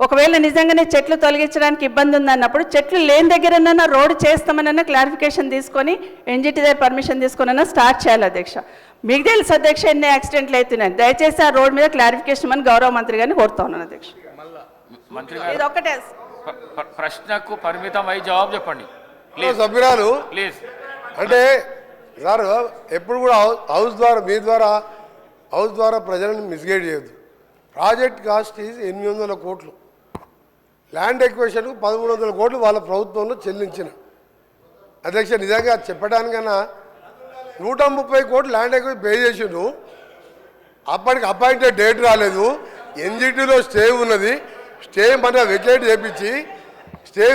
ఒకవేళ నిజంగానే చెట్లు తొలగించడానికి ఇబ్బంది ఉందన్నప్పుడు చెట్లు లేని దగ్గరన్నా రోడ్డు చేస్తామనన్నా క్లారిఫికేషన్ తీసుకొని ఎన్జిటి దగ్గర పర్మిషన్ తీసుకున్నా స్టార్ట్ చేయాలి అధ్యక్ష. మీకు తెలుసు అధ్యక్ష ఎన్ని యాక్సిడెంట్లు అవుతున్నాయి. దయచేసి ఆ రోడ్ మీద క్లారిఫికేషన్ అని గౌరవ మంత్రి గారిని కోరుతా ఉన్నాను అధ్యక్ష. ఇది ఒక్కటే ప్రశ్నకు పరిమితమై జవాబు చెప్పండి సభ్యురాలు. ప్లీజ్. అంటే సార్ ఎప్పుడు కూడా హౌస్ ద్వారా మీ ద్వారా హౌస్ ద్వారా ప్రజలను మిస్గైడ్ చేయొద్దు. ప్రాజెక్ట్ కాస్ట్ ఈజ్ 800 కోట్లు, ల్యాండ్ ఎక్వేషన్కు 1300 కోట్లు వాళ్ళ ప్రభుత్వంలో చెల్లించిన. అధ్యక్ష నిజంగా చెప్పడానికన్నా 130 కోట్లు ల్యాండ్ ఎక్వేషన్ పే చేసిండు. అప్పటికి అపాయింటెడ్ డేట్ రాలేదు. ఎన్జిటీలో స్టే ఉన్నది. స్టే మన వెకేట్ చేపించి స్టే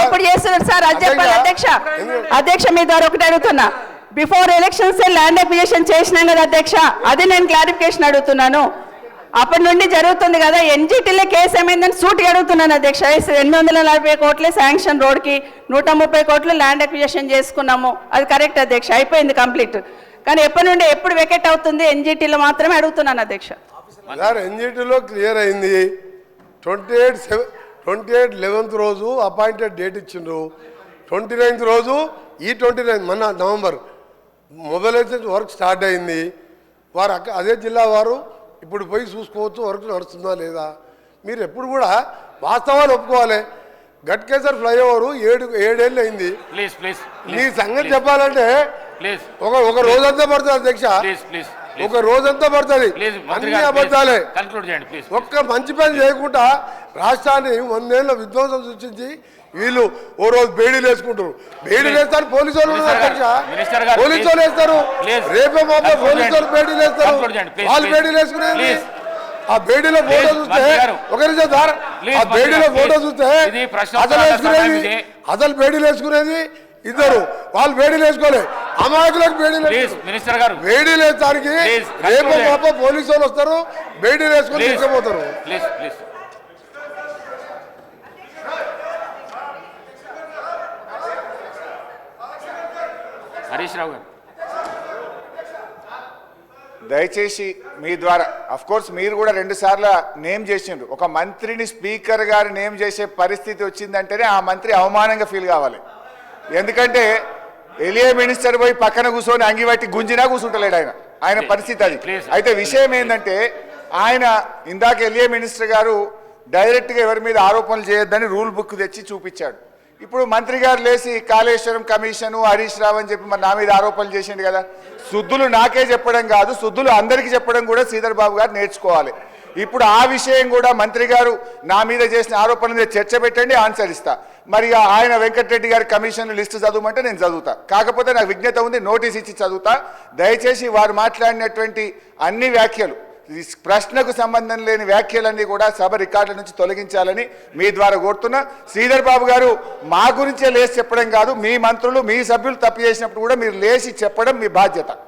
ఎప్పుడు చేస్తున్నారు సార్ అది చెప్పాలి అధ్యక్ష. అధ్యక్ష మీ ద్వారా ఒకటి అడుగుతున్నా, బిఫోర్ ఎలక్షన్స్ ల్యాండ్ అక్విజిషన్ చేసినాం కదా అధ్యక్ష, అది నేను క్లారిఫికేషన్ అడుగుతున్నాను. అప్పటి నుండి జరుగుతుంది కదా, ఎన్జిటీలో కేసు ఏమైందని సూటిగా అడుగుతున్నాను అధ్యక్ష. 840 కోట్లే శాంక్షన్ రోడ్కి, 130 కోట్లు ల్యాండ్ అక్విజిషన్ చేసుకున్నాము, అది కరెక్ట్ అధ్యక్ష, అయిపోయింది కంప్లీట్. కానీ ఎప్పటి నుండి ఎప్పుడు వెకెట్ అవుతుంది ఎన్జిటీలో మాత్రమే అడుగుతున్నాను అధ్యక్ష. ఎన్జిటీలో క్లియర్ అయింది. 28/11 రోజు అపాయింటెడ్ డేట్ ఇచ్చిండ్రు. 29th రోజు ఈ 29 మొన్న నవంబర్ మొబైలైజేషన్ వర్క్ స్టార్ట్ అయింది. వారు అదే జిల్లా వారు ఇప్పుడు పోయి చూసుకోవచ్చు వర్క్ నడుస్తుందా లేదా. మీరు ఎప్పుడు కూడా వాస్తవాలు ఒప్పుకోవాలి. గట్కేసర్ ఫ్లైఓవర్ 7 ఏళ్ళు అయింది. మీ సంగతి చెప్పాలంటే ఒక రోజంతా పడుతుంది అధ్యక్ష, ఒక రోజంతా పడుతుంది. అన్ని అబద్ధాలే. ఒక్క మంచి పని చేయకుండా రాష్ట్రాన్ని 100 ఏళ్ళ విధ్వంసం సృష్టించి వీళ్ళు ఓ రోజు బేడీలు వేసుకుంటారు. బేడీలు వేస్తారు పోలీసు వాళ్ళు అధ్యక్ష, పోలీసు వాళ్ళు వేస్తారు. రేపే మాపే పోలీసు వాళ్ళు బేడీలు వేస్తారు. వాళ్ళు బేడీలు వేసుకునేది ఆ బేడీలో ఫోటో చూస్తే ఒకరి ఆ బేడీలో ఫోటో చూస్తే అసలు బేడీలు వేసుకునేది ఇద్దరు, వాళ్ళు బేడీలు వేసుకోలేదు. అమాయకులకు బేడీలు బేడీలు వేస్తానికి రేపు పాప పోలీసు వాళ్ళు వస్తారు, బేడీలు వేసుకొని తీసుకుపోతారు. హరీష్ రావు గారు దయచేసి మీ ద్వారా కోర్స్ మీరు కూడా 2 సార్లు నేమ్ చేసిండ్రు. ఒక మంత్రిని స్పీకర్ గారు నేమ్ చేసే పరిస్థితి వచ్చిందంటేనే ఆ మంత్రి అవమానంగా ఫీల్ కావాలి. ఎందుకంటే ఎలియా మినిస్టర్ పోయి పక్కన కూర్చొని అంగిబట్టి గుంజినా కూర్చుంటలేడు ఆయన పరిస్థితి అది. అయితే విషయం ఏంటంటే ఆయన ఇందాక ఎలియా మినిస్టర్ గారు డైరెక్ట్గా ఎవరి మీద ఆరోపణలు చేయొద్దని రూల్ బుక్ తెచ్చి చూపించాడు. ఇప్పుడు మంత్రి గారు లేచి కాళేశ్వరం కమిషను హరీష్ రావు అని చెప్పి మరి నా మీద ఆరోపణలు చేసిండు కదా. శుద్ధులు నాకే చెప్పడం కాదు, శుద్ధులు అందరికీ చెప్పడం కూడా శ్రీధర్ బాబు గారు నేర్చుకోవాలి. ఇప్పుడు ఆ విషయం కూడా మంత్రి గారు నా మీద చేసిన ఆరోపణల మీద చర్చ పెట్టండి, ఆన్సర్ ఇస్తా. మరి ఆయన వెంకటరెడ్డి గారి కమిషన్ లిస్టు చదవమంటే నేను చదువుతా. కాకపోతే నాకు విజ్ఞత ఉంది, నోటీస్ ఇచ్చి చదువుతా. దయచేసి వారు మాట్లాడినటువంటి అన్ని వ్యాఖ్యలు, ప్రశ్నకు సంబంధం లేని వ్యాఖ్యలన్నీ కూడా సభ రికార్డుల నుంచి తొలగించాలని మీ ద్వారా కోరుతున్నా. శ్రీధర్ బాబు గారు మా గురించే లేచి చెప్పడం కాదు, మీ మంత్రులు మీ సభ్యులు తప్పు చేసినప్పుడు కూడా మీరు లేచి చెప్పడం మీ బాధ్యత.